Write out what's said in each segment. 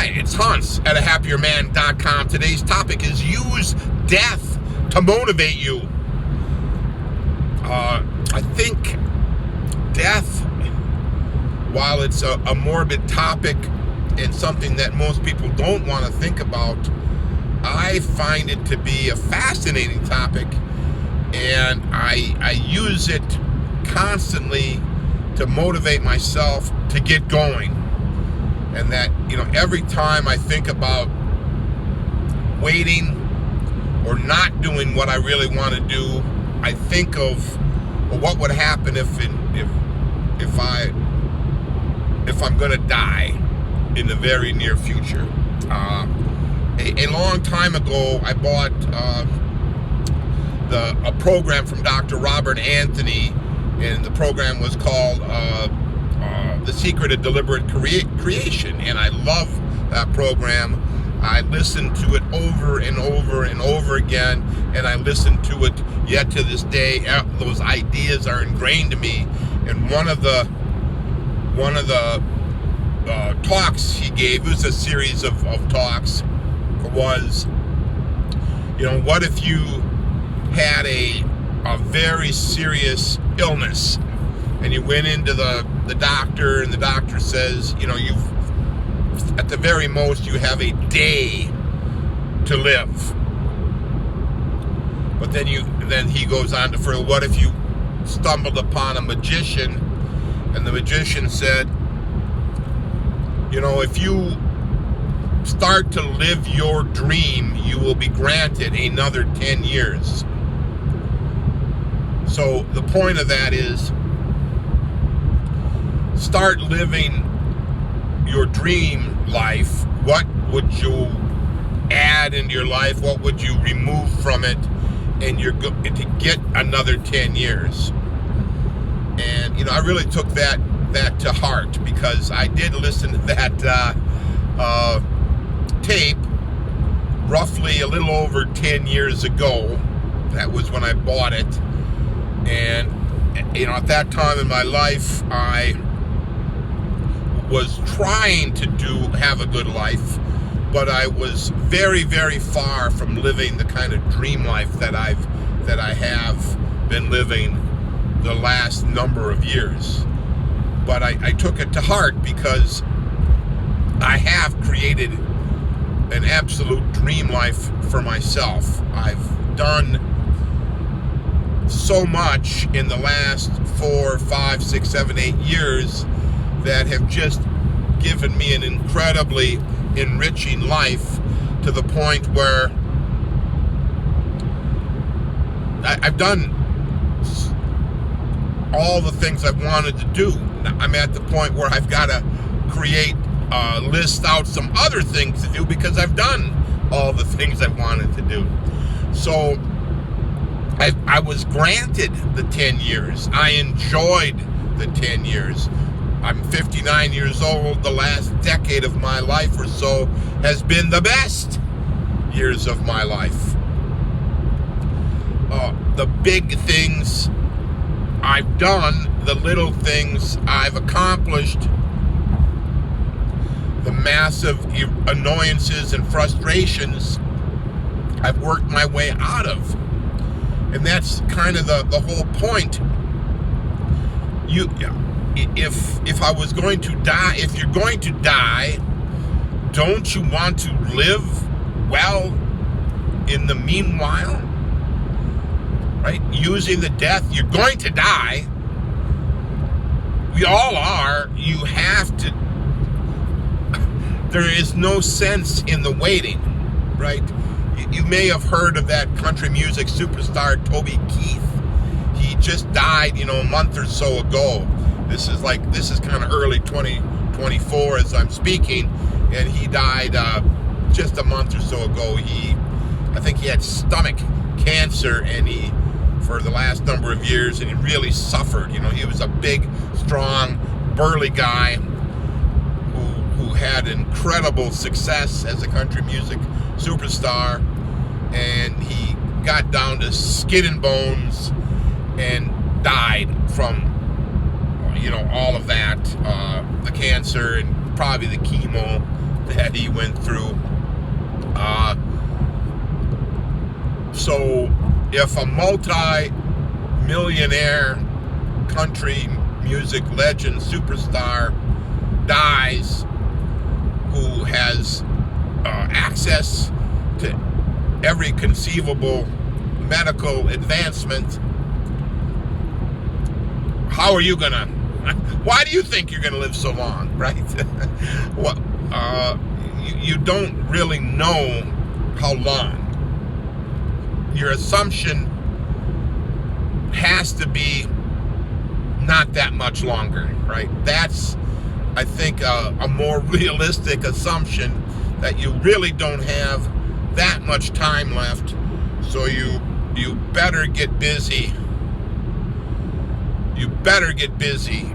Hi, it's Hans at ahappierman.com. Today's topic is use death to motivate you. I think death, while it's a morbid topic and something that most people don't want to think about, I find it to be a fascinating topic, and I use it constantly to motivate myself to get going. And that, every time I think about waiting or not doing what I really want to do, I think of what would happen if I'm going to die in the very near future. A long time ago, I bought a program from Dr. Robert Anthony, and the program was called The Secret of Deliberate Creation, and I love that program. I listened to it over and over and over again, and I listen to it yet to this day. Those ideas are ingrained in me. And one of the talks he gave, it was a series of talks, was, what if you had a very serious illness, and you went into the doctor, and the doctor says, you've, at the very most, you have a day to live. But then he goes on to further, what if you stumbled upon a magician, and the magician said, if you start to live your dream, you will be granted another 10 years. So the point of that is, start living your dream life. What would you add into your life? What would you remove from it? And you're to get another 10 years. And I really took that to heart, because I did listen to that tape roughly a little over 10 years ago. That was when I bought it. And at that time in my life, I was trying to have a good life, but I was very, very far from living the kind of dream life that I have been living the last number of years. But I took it to heart, because I have created an absolute dream life for myself. I've done so much in the last 4, 5, 6, 7, 8 years that have just given me an incredibly enriching life, to the point where I've done all the things I've wanted to do. I'm at the point where I've got to list out some other things to do, because I've done all the things I wanted to do. So I was granted the 10 years. I enjoyed the 10 years. I'm 59 years old. The last decade of my life or so has been the best years of my life. The big things I've done, the little things I've accomplished, the massive annoyances and frustrations I've worked my way out of. And that's kind of the whole point. If I was going to die, if you're going to die, don't you want to live well in the meanwhile? Right? Using the death, you're going to die. We all are. You have to. There is no sense in the waiting, right? You may have heard of that country music superstar, Toby Keith. He just died, a month or so ago. This is kind of early 2024 as I'm speaking, and he died just a month or so ago. I think he had stomach cancer, and for the last number of years, and he really suffered. He was a big, strong, burly guy who had incredible success as a country music superstar, and he got down to skin and bones and died from all of that, the cancer and probably the chemo that he went through. So if a multi-millionaire country music legend superstar dies, who has access to every conceivable medical advancement, how are you gonna, why do you think you're gonna live so long, right? Well, you don't really know how long. Your assumption has to be not that much longer, right? That's, I think, a more realistic assumption, that you really don't have that much time left. So you better get busy. You better get busy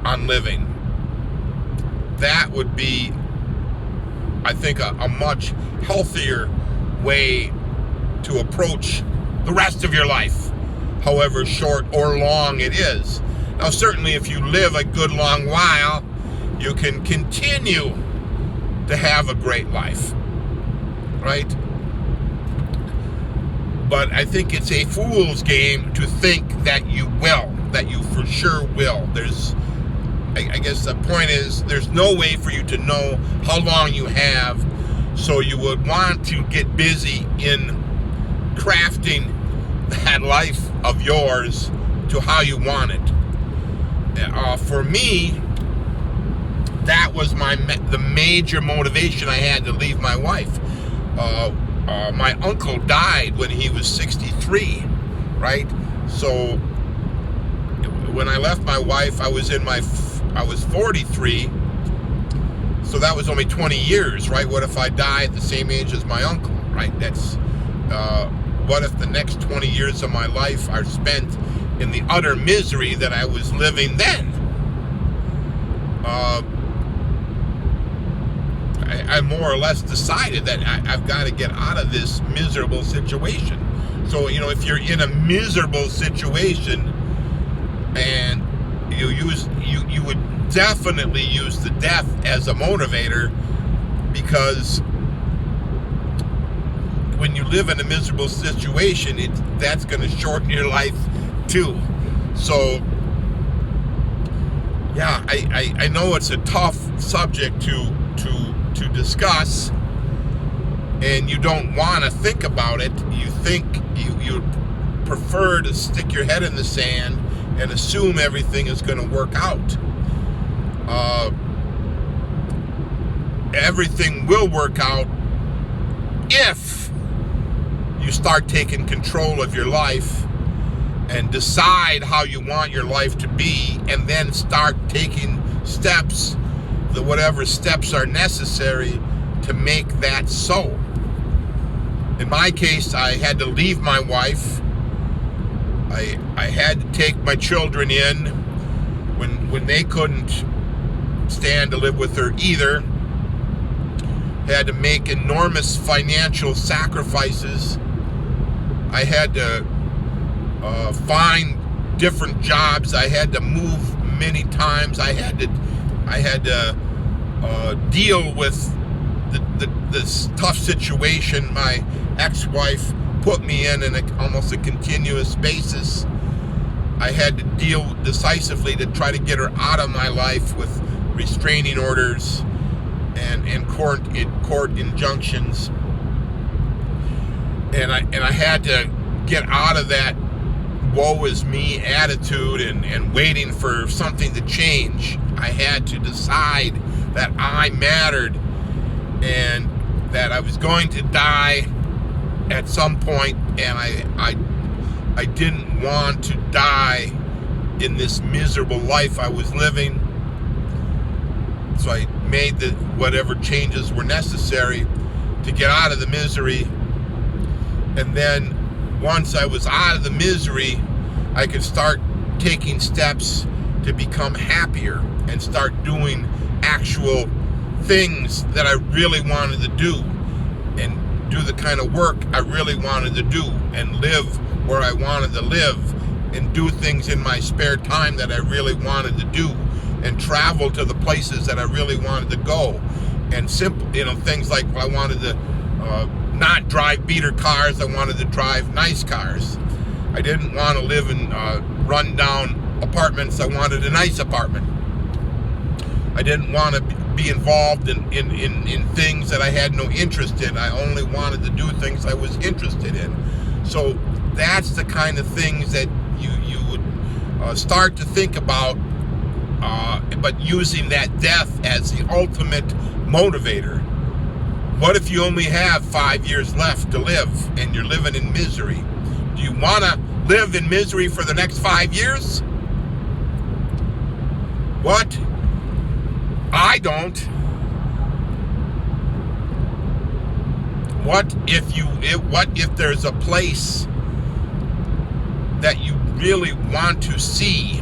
on living. That would be, I think, a much healthier way to approach the rest of your life, however short or long it is. Now, certainly if you live a good long while, you can continue to have a great life, right? But I think it's a fool's game to think that you will, that you for sure will. I guess the point is, there's no way for you to know how long you have, so you would want to get busy in crafting that life of yours to how you want it. For me, that was the major motivation I had to leave my wife. My uncle died when he was 63, right? So when I left my wife, I was 43. So that was only 20 years, right? What if I die at the same age as my uncle, right? That's what if the next 20 years of my life are spent in the utter misery that I was living then? I more or less decided that I've got to get out of this miserable situation. So, if you're in a miserable situation, and you would definitely use the death as a motivator, because when you live in a miserable situation, that's going to shorten your life too. So, yeah, I know it's a tough subject to discuss, and you don't want to think about it. You think you prefer to stick your head in the sand and assume everything is going to work out. Everything will work out if you start taking control of your life and decide how you want your life to be, and then start taking steps, whatever steps are necessary to make that so. In my case, I had to leave my wife. I had to take my children in when they couldn't stand to live with her either. Had to make enormous financial sacrifices. I had to find different jobs. I had to move many times. I had to deal with this tough situation my ex-wife put me in almost a continuous basis. I had to deal decisively to try to get her out of my life with restraining orders and court injunctions. And I had to get out of that woe is me attitude and waiting for something to change. I had to decide that I mattered, and that I was going to die at some point, and I didn't want to die in this miserable life I was living. So I made whatever changes were necessary to get out of the misery. And then once I was out of the misery, I could start taking steps to become happier and start doing actual things that I really wanted to do, and do the kind of work I really wanted to do, and live where I wanted to live, and do things in my spare time that I really wanted to do, and travel to the places that I really wanted to go, and simple, things like, well, I wanted to not drive beater cars. I wanted to drive nice cars. I didn't want to live in run-down apartments. I wanted a nice apartment. I didn't want to be involved in things that I had no interest in. I only wanted to do things I was interested in. So that's the kind of things that you would start to think about, but using that death as the ultimate motivator. What if you only have 5 years left to live and you're living in misery? Do you want to live in misery for the next 5 years? What? I don't. What if there's a place that you really want to see?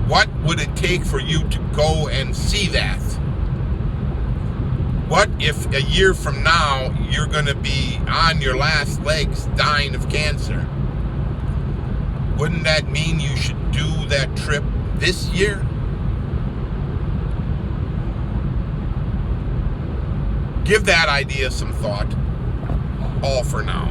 What would it take for you to go and see that? What if a year from now you're going to be on your last legs dying of cancer? Wouldn't that mean you should do that trip this year? Give that idea some thought. All for now.